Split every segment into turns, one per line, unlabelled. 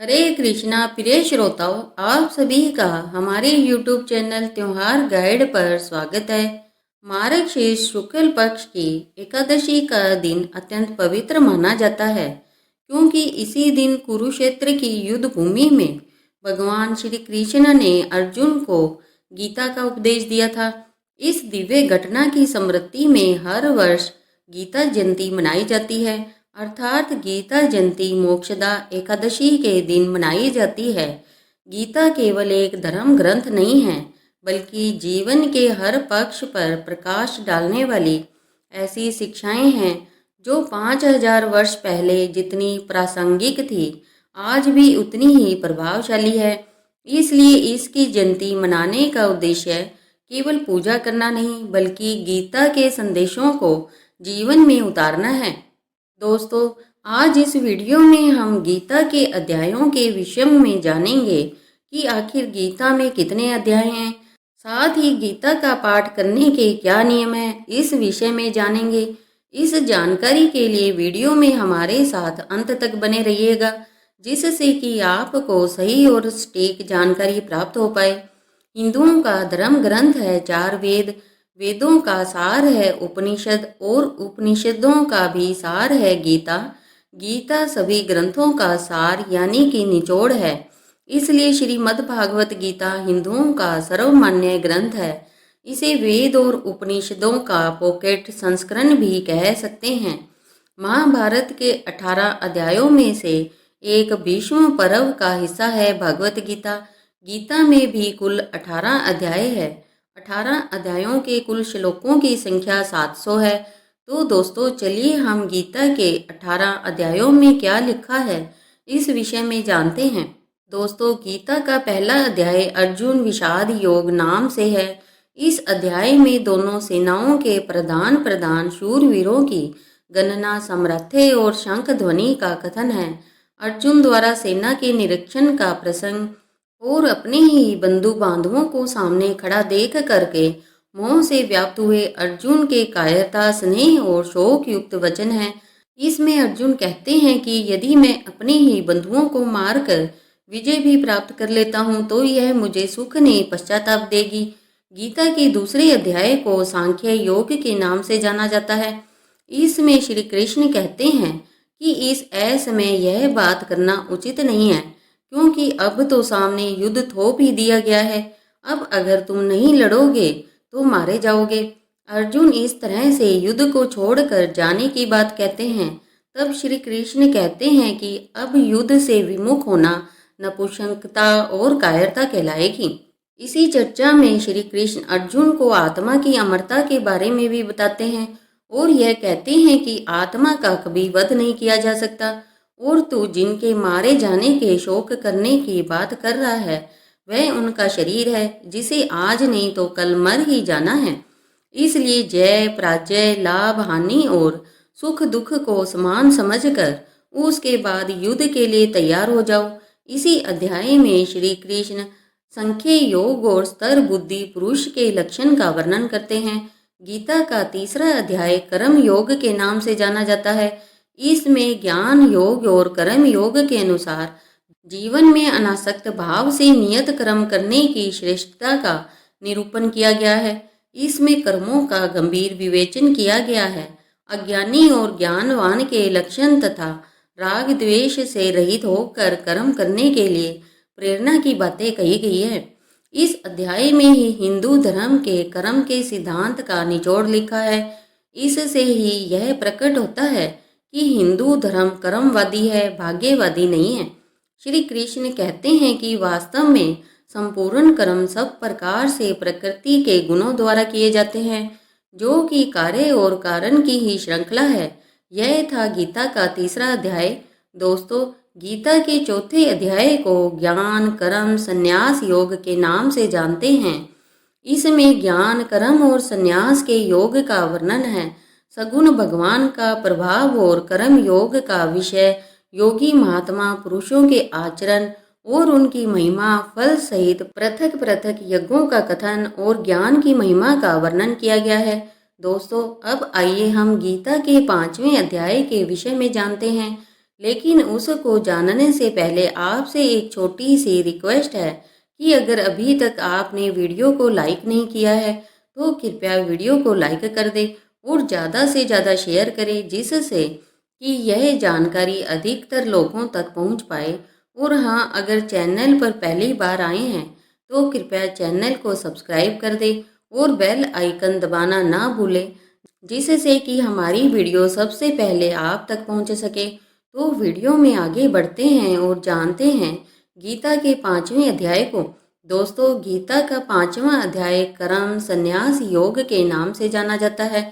हरे कृष्णा प्रिय श्रोताओं, आप सभी का हमारे YouTube चैनल त्योहार गाइड पर स्वागत है। मार्गशीर्ष शुक्ल पक्ष की एकादशी का दिन अत्यंत पवित्र माना जाता है, क्योंकि इसी दिन कुरुक्षेत्र की युद्ध भूमि में भगवान श्री कृष्ण ने अर्जुन को गीता का उपदेश दिया था। इस दिव्य घटना की स्मृति में हर वर्ष गीता जयंती मनाई जाती है, अर्थात गीता जयंती मोक्षदा एकादशी के दिन मनाई जाती है। गीता केवल एक धर्म ग्रंथ नहीं है, बल्कि जीवन के हर पक्ष पर प्रकाश डालने वाली ऐसी शिक्षाएं हैं जो 5000 वर्ष पहले जितनी प्रासंगिक थी, आज भी उतनी ही प्रभावशाली है। इसलिए इसकी जयंती मनाने का उद्देश्य केवल पूजा करना नहीं, बल्कि गीता के संदेशों को जीवन में उतारना है। दोस्तों, आज इस वीडियो में हम गीता के अध्यायों के विषय में जानेंगे कि आखिर गीता में कितने अध्याय हैं, साथ ही गीता का पाठ करने के क्या नियम हैं, इस विषय में जानेंगे। इस जानकारी के लिए वीडियो में हमारे साथ अंत तक बने रहिएगा, जिससे कि आपको सही और सटीक जानकारी प्राप्त हो पाए। हिंदुओं का धर्म ग्रंथ है 4 वेद, वेदों का सार है उपनिषद और उपनिषदों का भी सार है गीता। गीता सभी ग्रंथों का सार यानी कि निचोड़ है। इसलिए श्रीमद् भागवत गीता हिंदुओं का सर्वमान्य ग्रंथ है। इसे वेद और उपनिषदों का पॉकेट संस्करण भी कह सकते हैं। महाभारत के 18 अध्यायों में से एक भीष्म पर्व का हिस्सा है भगवत गीता। गीता में भी कुल 18 अध्याय है। 18 अध्यायों के कुल श्लोकों की संख्या 700 है। तो दोस्तों, चलिए हम गीता के 18 अध्यायों में क्या लिखा है, इस विषय में जानते हैं। दोस्तों, गीता का पहला अध्याय अर्जुन विषाद योग नाम से है। इस अध्याय में दोनों सेनाओं के प्रधान शूरवीरों की गणना, सामर्थ्य और शंख ध्वनि का कथन है। अर्जुन द्वारा सेना के निरीक्षण का प्रसंग और अपने ही बंधु बांधवों को सामने खड़ा देख करके मोह से व्याप्त हुए अर्जुन के कायरता, स्नेह और शोक युक्त वचन है। इसमें अर्जुन कहते हैं कि यदि मैं अपने ही बंधुओं को मारकर विजय भी प्राप्त कर लेता हूँ तो यह मुझे सुख नहीं पश्चाताप देगी। गीता के दूसरे अध्याय को सांख्य योग के नाम से जाना जाता है। इसमें श्री कृष्ण कहते हैं कि इस असमय यह बात करना उचित नहीं है, क्योंकि अब तो सामने युद्ध थोप ही दिया गया है। अब अगर तुम नहीं लड़ोगे तो मारे जाओगे। अर्जुन इस तरह से युद्ध को छोड़कर जाने की बात कहते हैं। तब श्री कृष्ण कहते हैं कि अब युद्ध से विमुख होना नपुंसकता और कायरता कहलाएगी। इसी चर्चा में श्री कृष्ण अर्जुन को आत्मा की अमरता के बारे में भी बताते हैं और यह कहते हैं कि आत्मा का कभी वध नहीं किया जा सकता, और तू जिनके मारे जाने के शोक करने की बात कर रहा है वह उनका शरीर है, जिसे आज नहीं तो कल मर ही जाना है। इसलिए जय पराजय, लाभ हानि और सुख दुख को समान समझकर उसके बाद युद्ध के लिए तैयार हो जाओ। इसी अध्याय में श्री कृष्ण संख्य योग और स्तर बुद्धि पुरुष के लक्षण का वर्णन करते हैं। गीता का तीसरा अध्याय कर्म योग के नाम से जाना जाता है। इसमें ज्ञान योग और कर्म योग के अनुसार जीवन में अनासक्त भाव से नियत कर्म करने की श्रेष्ठता का निरूपण किया गया है। इसमें कर्मों का गंभीर विवेचन किया गया है। अज्ञानी और ज्ञानवान के लक्षण तथा राग द्वेष से रहित होकर कर्म करने के लिए प्रेरणा की बातें कही गई है। इस अध्याय में ही हिंदू धर्म के कर्म के सिद्धांत का निचोड़ लिखा है। इससे ही यह प्रकट होता है कि हिंदू धर्म कर्मवादी है, भाग्यवादी नहीं है। श्री कृष्ण कहते हैं कि वास्तव में संपूर्ण कर्म सब प्रकार से प्रकृति के गुणों द्वारा किए जाते हैं, जो कि कार्य और कारण की ही श्रृंखला है। यह था गीता का तीसरा अध्याय। दोस्तों, गीता के चौथे अध्याय को ज्ञान कर्म संन्यास योग के नाम से जानते हैं। इसमें ज्ञान कर्म और संन्यास के योग का वर्णन है। सगुण भगवान का प्रभाव और कर्म योग का विषय योगी महात्मा पुरुषों के आचरण और उनकी महिमा, फल सहित पृथक पृथक यज्ञों का कथन और ज्ञान की महिमा का वर्णन किया गया है। दोस्तों, अब आइए हम गीता के 5वें अध्याय के विषय में जानते हैं। लेकिन उसको जानने से पहले आपसे एक छोटी सी रिक्वेस्ट है कि अगर अभी तक आपने वीडियो को लाइक नहीं किया है तो कृपया वीडियो को लाइक कर दें और ज़्यादा से ज़्यादा शेयर करें, जिससे कि यह जानकारी अधिकतर लोगों तक पहुंच पाए। और हाँ, अगर चैनल पर पहली बार आए हैं तो कृपया चैनल को सब्सक्राइब कर दें और बेल आइकन दबाना ना भूलें, जिससे कि हमारी वीडियो सबसे पहले आप तक पहुंच सके। तो वीडियो में आगे बढ़ते हैं और जानते हैं गीता के 5वें अध्याय को। दोस्तों, गीता का 5वां अध्याय कर्म संन्यास योग के नाम से जाना जाता है।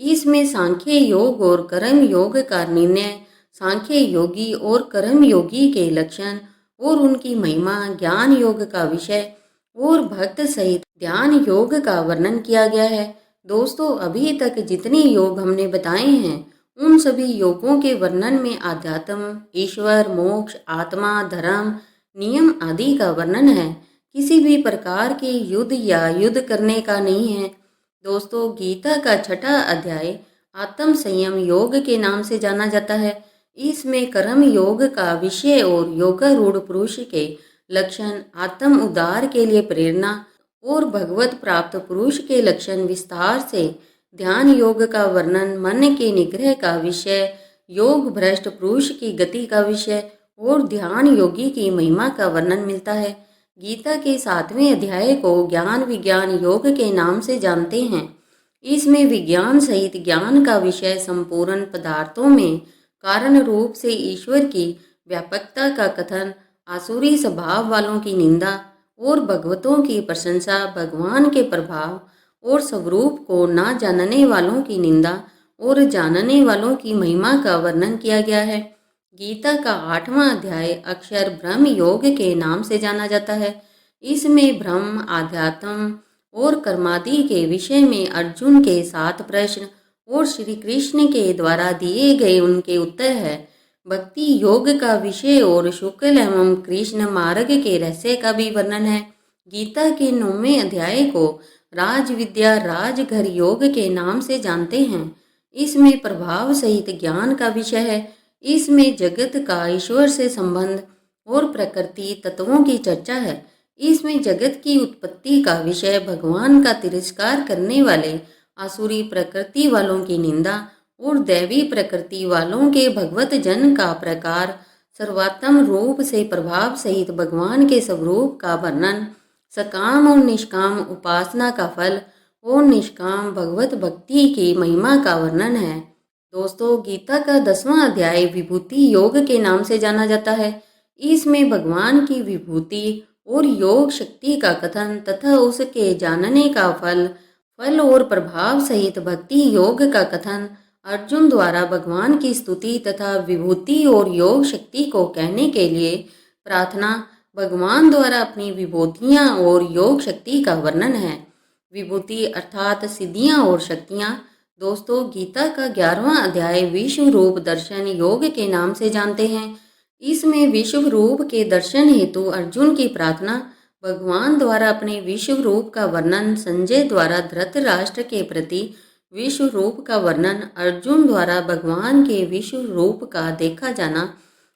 इसमें सांख्य योग और कर्म योग का निर्णय, सांख्य योगी और कर्म योगी के लक्षण और उनकी महिमा, ज्ञान योग का विषय और भक्त सहित ध्यान योग का वर्णन किया गया है। दोस्तों, अभी तक जितने योग हमने बताए हैं उन सभी योगों के वर्णन में आध्यात्म, ईश्वर, मोक्ष, आत्मा, धर्म, नियम आदि का वर्णन है, किसी भी प्रकार के युद्ध या युद्ध करने का नहीं है। दोस्तों, गीता का 6ठा अध्याय आत्म संयम योग के नाम से जाना जाता है। इसमें कर्म योग का विषय और योगारूढ़ पुरुष के लक्षण, आत्म उद्धार के लिए प्रेरणा और भगवत प्राप्त पुरुष के लक्षण विस्तार से, ध्यान योग का वर्णन, मन के निग्रह का विषय, योग भ्रष्ट पुरुष की गति का विषय और ध्यान योगी की महिमा का वर्णन मिलता है। गीता के 7वें अध्याय को ज्ञान विज्ञान योग के नाम से जानते हैं। इसमें विज्ञान सहित ज्ञान का विषय, संपूर्ण पदार्थों में कारण रूप से ईश्वर की व्यापकता का कथन, आसुरी स्वभाव वालों की निंदा और भगवतों की प्रशंसा, भगवान के प्रभाव और स्वरूप को ना जानने वालों की निंदा और जानने वालों की महिमा का वर्णन किया गया है। गीता का 8वां अध्याय अक्षर ब्रह्म योग के नाम से जाना जाता है। इसमें ब्रह्म, आध्यात्म और कर्मादि के विषय में अर्जुन के 7 प्रश्न और श्री कृष्ण के द्वारा दिए गए उनके उत्तर है। भक्ति योग का विषय और शुक्ल एवं कृष्ण मार्ग के रहस्य का भी वर्णन है। गीता के 9वें अध्याय को राज विद्या राजघर योग के नाम से जानते हैं। इसमें प्रभाव सहित ज्ञान का विषय है। इसमें जगत का ईश्वर से संबंध और प्रकृति तत्वों की चर्चा है। इसमें जगत की उत्पत्ति का विषय, भगवान का तिरस्कार करने वाले आसुरी प्रकृति वालों की निंदा और दैवी प्रकृति वालों के भगवत जन का प्रकार, सर्वात्म रूप से प्रभाव सहित भगवान के स्वरूप का वर्णन, सकाम और निष्काम उपासना का फल और निष्काम भगवत भक्ति की महिमा का वर्णन है। दोस्तों, गीता का 10वां अध्याय विभूति योग के नाम से जाना जाता है। इसमें भगवान की विभूति और योग शक्ति का कथन तथा उसके जानने का फल और प्रभाव सहित भक्ति योग का कथन, अर्जुन द्वारा भगवान की स्तुति तथा विभूति और योग शक्ति को कहने के लिए प्रार्थना, भगवान द्वारा अपनी विभूतियाँ और योग शक्ति का वर्णन है। विभूति अर्थात सिद्धियाँ और शक्तियाँ। दोस्तों, गीता का 11वां अध्याय विश्व रूप दर्शन योग के नाम से जानते हैं। इसमें विश्व रूप के दर्शन हेतु अर्जुन की प्रार्थना, भगवान द्वारा अपने विश्व रूप का वर्णन, संजय द्वारा धृतराष्ट्र के प्रति विश्व रूप का वर्णन, अर्जुन द्वारा भगवान के विश्व रूप का देखा जाना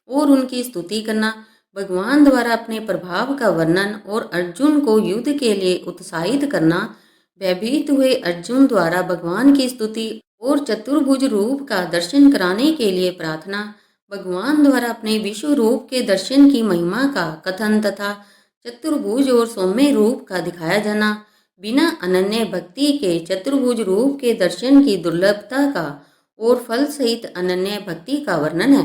और उनकी स्तुति करना, भगवान द्वारा अपने प्रभाव का वर्णन और अर्जुन को युद्ध के लिए उत्साहित करना, भयभीत हुए अर्जुन द्वारा भगवान की स्तुति और चतुर्भुज रूप का दर्शन कराने के लिए प्रार्थना, भगवान द्वारा अपने विश्व रूप के दर्शन की महिमा का कथन तथा चतुर्भुज और सौम्य रूप का दिखाया जाना, बिना अनन्य भक्ति के चतुर्भुज रूप के दर्शन की दुर्लभता का और फल सहित अनन्य भक्ति का वर्णन है।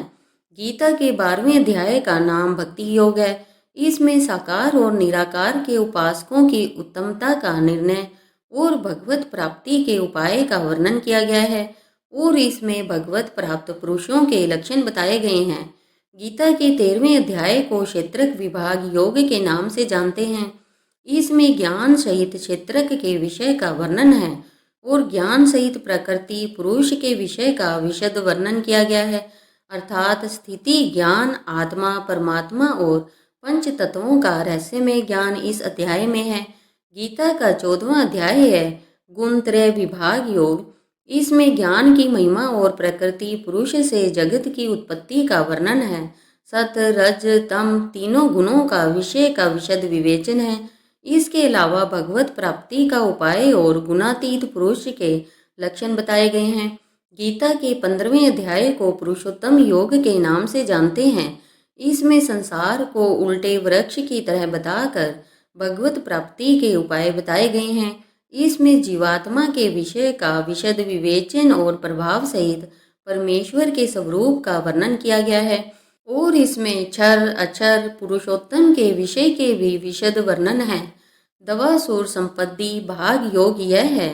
गीता के 12वें अध्याय का नाम भक्ति योग है। इसमें साकार और निराकार के उपासकों की उत्तमता का निर्णय और भगवत प्राप्ति के उपाय का वर्णन किया गया है और इसमें भगवत प्राप्त पुरुषों के लक्षण बताए गए हैं। गीता के 13वें अध्याय को क्षेत्रक विभाग योग के नाम से जानते हैं। इसमें ज्ञान सहित क्षेत्रक के विषय का वर्णन है और ज्ञान सहित प्रकृति पुरुष के विषय का विशद वर्णन किया गया है, अर्थात स्थिति ज्ञान, आत्मा, परमात्मा और पंच तत्वों का रहस्यमय ज्ञान इस अध्याय में है। गीता का 14वां अध्याय है गुण त्रय विभाग योग। इसमें ज्ञान की महिमा और प्रकृति पुरुष से जगत की उत्पत्ति का वर्णन है। सत रज तम तीनों गुणों का विषय का विशद विवेचन है। इसके अलावा भगवत प्राप्ति का उपाय और गुणातीत पुरुष के लक्षण बताए गए हैं। गीता के 15वें अध्याय को पुरुषोत्तम योग के नाम से जानते हैं। इसमें संसार को उल्टे वृक्ष की तरह बताकर भगवत प्राप्ति के उपाय बताए गए हैं। इसमें जीवात्मा के विषय का विशद विवेचन और प्रभाव सहित परमेश्वर के स्वरूप का वर्णन किया गया है और इसमें क्षर अक्षर पुरुषोत्तम के विषय के भी विशद वर्णन है। दवासुर संपत्ति भाग योग यह है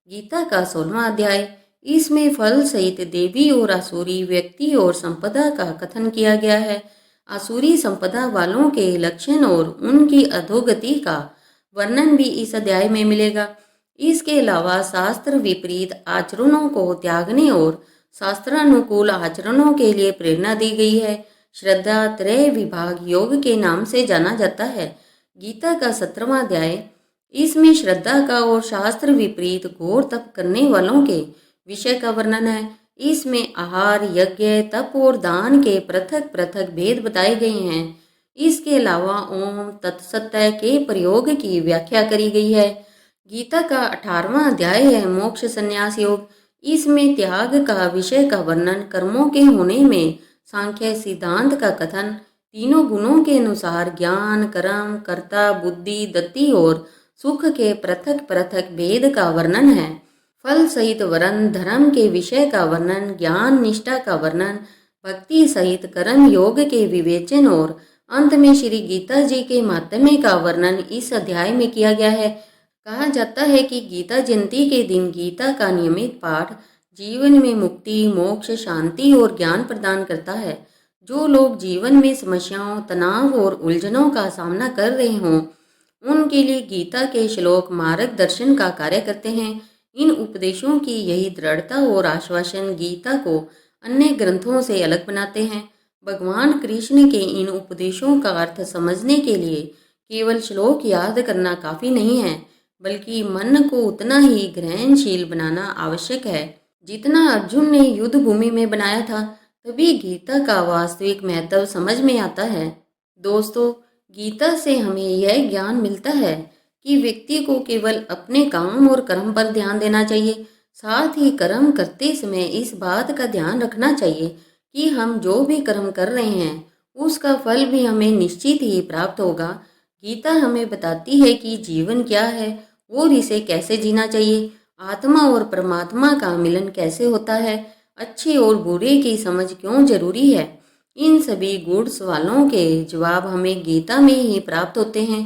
गीता का 16वां अध्याय। इसमें फल सहित देवी और आसुरी व्यक्ति और संपदा का कथन किया गया है। आसुरी संपदा वालों के लक्षण और उनकी अधोगति का वर्णन भी इस अध्याय में मिलेगा। इसके अलावा शास्त्र विपरीत आचरणों को त्यागने और शास्त्रानुकूल आचरणों के लिए प्रेरणा दी गई है। श्रद्धा त्रय विभाग योग के नाम से जाना जाता है। गीता का 17वां अध्याय। इसमें श्रद्धा का और शास्त्र विपरीत घोर तप करने वालों के विषय का वर्णन है। इसमें आहार यज्ञ तप और दान के पृथक पृथक भेद बताए गए हैं। इसके अलावा ओम तत्सत के प्रयोग की व्याख्या करी गई है। गीता का 18वां अध्याय है मोक्ष संन्यास योग। इसमें त्याग का विषय का वर्णन, कर्मों के होने में सांख्य सिद्धांत का कथन, तीनों गुणों के अनुसार ज्ञान कर्म कर्ता बुद्धि दत्ति और सुख के पृथक पृथक भेद का वर्णन है। फल सहित वरण धर्म के विषय का वर्णन, ज्ञान निष्ठा का वर्णन, भक्ति सहित कर्म योग के विवेचन और अंत में श्री गीता जी के महात्म्य का वर्णन इस अध्याय में किया गया है। कहा जाता है कि गीता जयंती के दिन गीता का नियमित पाठ जीवन में मुक्ति मोक्ष शांति और ज्ञान प्रदान करता है। जो लोग जीवन में समस्याओं तनाव और उलझनों का सामना कर रहे हों उनके लिए गीता के श्लोक मार्गदर्शन का कार्य करते हैं। इन उपदेशों की यही दृढ़ता और आश्वासन गीता को अन्य ग्रंथों से अलग बनाते हैं। भगवान कृष्ण के इन उपदेशों का अर्थ समझने के लिए केवल श्लोक याद करना काफ़ी नहीं है, बल्कि मन को उतना ही ग्रहणशील बनाना आवश्यक है जितना अर्जुन ने युद्ध भूमि में बनाया था। तभी गीता का वास्तविक महत्व समझ में आता है। दोस्तों, गीता से हमें यह ज्ञान मिलता है कि व्यक्ति को केवल अपने काम और कर्म पर ध्यान देना चाहिए। साथ ही कर्म करते समय इस बात का ध्यान रखना चाहिए कि हम जो भी कर्म कर रहे हैं उसका फल भी हमें निश्चित ही प्राप्त होगा। गीता हमें बताती है कि जीवन क्या है और इसे कैसे जीना चाहिए, आत्मा और परमात्मा का मिलन कैसे होता है, अच्छे और बुरे की समझ क्यों जरूरी है। इन सभी गूढ़ सवालों के जवाब हमें गीता में ही प्राप्त होते हैं।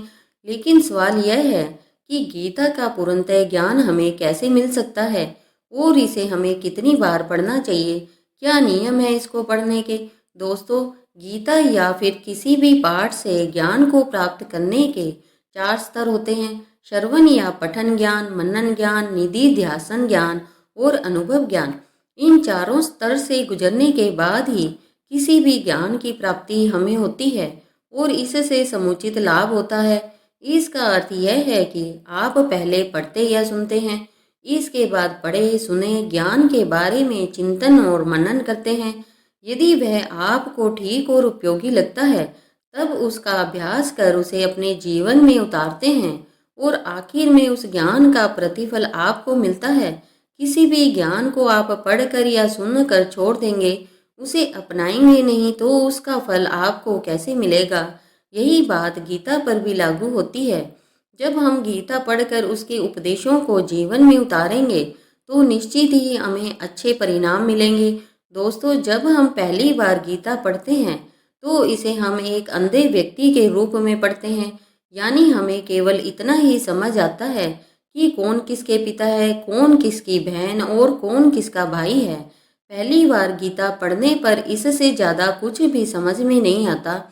लेकिन सवाल यह है कि गीता का पूर्णतः ज्ञान हमें कैसे मिल सकता है और इसे हमें कितनी बार पढ़ना चाहिए, क्या नियम है इसको पढ़ने के। दोस्तों, गीता या फिर किसी भी पाठ से ज्ञान को प्राप्त करने के 4 स्तर होते हैं: श्रवण या पठन ज्ञान, मनन ज्ञान, निधि ध्यासन ज्ञान और अनुभव ज्ञान। इन चारों स्तर से गुजरने के बाद ही किसी भी ज्ञान की प्राप्ति हमें होती है और इससे समुचित लाभ होता है। इसका अर्थ यह है कि आप पहले पढ़ते या सुनते हैं, इसके बाद पढ़े सुने ज्ञान के बारे में चिंतन और मनन करते हैं। यदि वह आपको ठीक और उपयोगी लगता है तब उसका अभ्यास कर उसे अपने जीवन में उतारते हैं और आखिर में उस ज्ञान का प्रतिफल आपको मिलता है। किसी भी ज्ञान को आप पढ़कर या सुनकर छोड़ देंगे, उसे अपनाएंगे नहीं तो उसका फल आपको कैसे मिलेगा। यही बात गीता पर भी लागू होती है। जब हम गीता पढ़कर उसके उपदेशों को जीवन में उतारेंगे तो निश्चित ही हमें अच्छे परिणाम मिलेंगे। दोस्तों, जब हम पहली बार गीता पढ़ते हैं तो इसे हम एक अंधे व्यक्ति के रूप में पढ़ते हैं, यानी हमें केवल इतना ही समझ आता है कि कौन किसके पिता है, कौन किसकी बहन और कौन किसका भाई है। पहली बार गीता पढ़ने पर इससे ज़्यादा कुछ भी समझ में नहीं आता।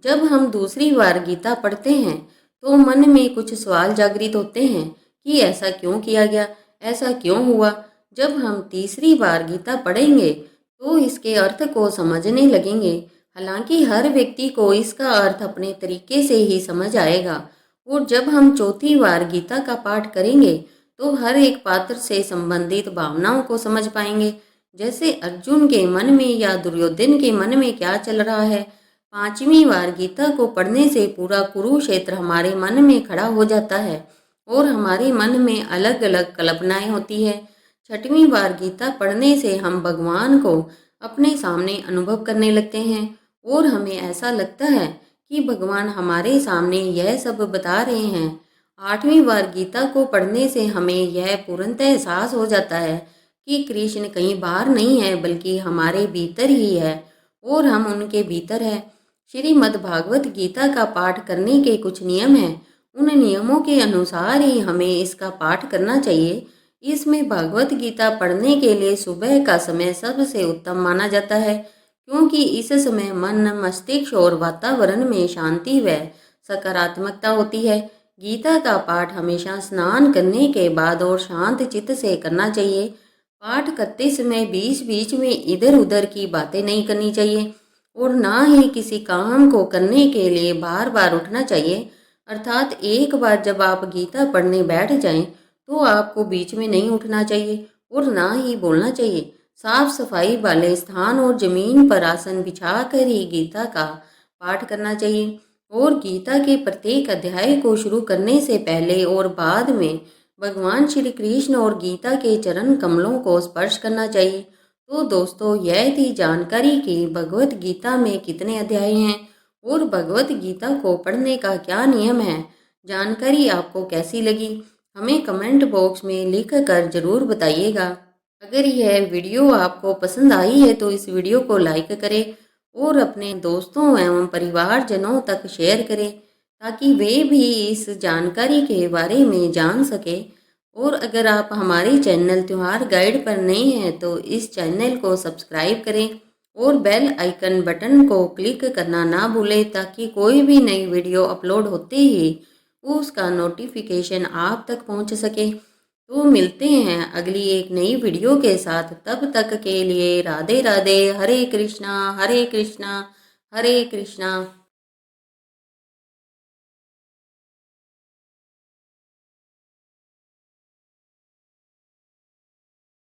जब हम दूसरी बार गीता पढ़ते हैं तो मन में कुछ सवाल जागृत होते हैं कि ऐसा क्यों किया गया, ऐसा क्यों हुआ। जब हम तीसरी बार गीता पढ़ेंगे तो इसके अर्थ को समझने लगेंगे। हालांकि हर व्यक्ति को इसका अर्थ अपने तरीके से ही समझ आएगा। और जब हम चौथी बार गीता का पाठ करेंगे तो हर एक पात्र से संबंधित भावनाओं को समझ पाएंगे। जैसे अर्जुन के मन में या दुर्योधन के मन में क्या चल रहा है। पांचवी बार गीता को पढ़ने से पूरा कुरुक्षेत्र हमारे मन में खड़ा हो जाता है और हमारे मन में अलग अलग कल्पनाएं होती है। छठवीं बार गीता पढ़ने से हम भगवान को अपने सामने अनुभव करने लगते हैं और हमें ऐसा लगता है कि भगवान हमारे सामने यह सब बता रहे हैं। आठवीं बार गीता को पढ़ने से हमें यह पूर्णतः एहसास हो जाता है कि कृष्ण कहीं बाहर नहीं है बल्कि हमारे भीतर ही है और हम उनके भीतर है। श्रीमद् भागवत गीता का पाठ करने के कुछ नियम हैं। उन नियमों के अनुसार ही हमें इसका पाठ करना चाहिए। इसमें भागवत गीता पढ़ने के लिए सुबह का समय सबसे उत्तम माना जाता है, क्योंकि इस समय मन, मस्तिष्क और वातावरण में शांति व सकारात्मकता होती है। गीता का पाठ हमेशा स्नान करने के बाद और शांत चित्त से करना चाहिए। पाठ करते समय बीच बीच में इधर उधर की बातें नहीं करनी चाहिए और ना ही किसी काम को करने के लिए बार बार उठना चाहिए। अर्थात एक बार जब आप गीता पढ़ने बैठ जाएं तो आपको बीच में नहीं उठना चाहिए और ना ही बोलना चाहिए। साफ सफाई वाले स्थान और जमीन पर आसन बिछाकर ही गीता का पाठ करना चाहिए और गीता के प्रत्येक अध्याय को शुरू करने से पहले और बाद में भगवान श्री कृष्ण और गीता के चरण कमलों को स्पर्श करना चाहिए। तो दोस्तों, यह थी जानकारी कि भगवत गीता में कितने अध्याय हैं और भगवत गीता को पढ़ने का क्या नियम है। जानकारी आपको कैसी लगी, हमें कमेंट बॉक्स में लिख कर जरूर बताइएगा। अगर यह वीडियो आपको पसंद आई है तो इस वीडियो को लाइक करें और अपने दोस्तों एवं परिवारजनों तक शेयर करें ताकि वे भी इस जानकारी के बारे में जान सके। और अगर आप हमारे चैनल त्योहार गाइड पर नए हैं तो इस चैनल को सब्सक्राइब करें और बेल आइकन बटन को क्लिक करना ना भूलें ताकि कोई भी नई वीडियो अपलोड होते ही उसका नोटिफिकेशन आप तक पहुंच सके। तो मिलते हैं अगली एक नई वीडियो के साथ। तब तक के लिए राधे राधे। हरे कृष्णा हरे कृष्णा हरे कृष्णा।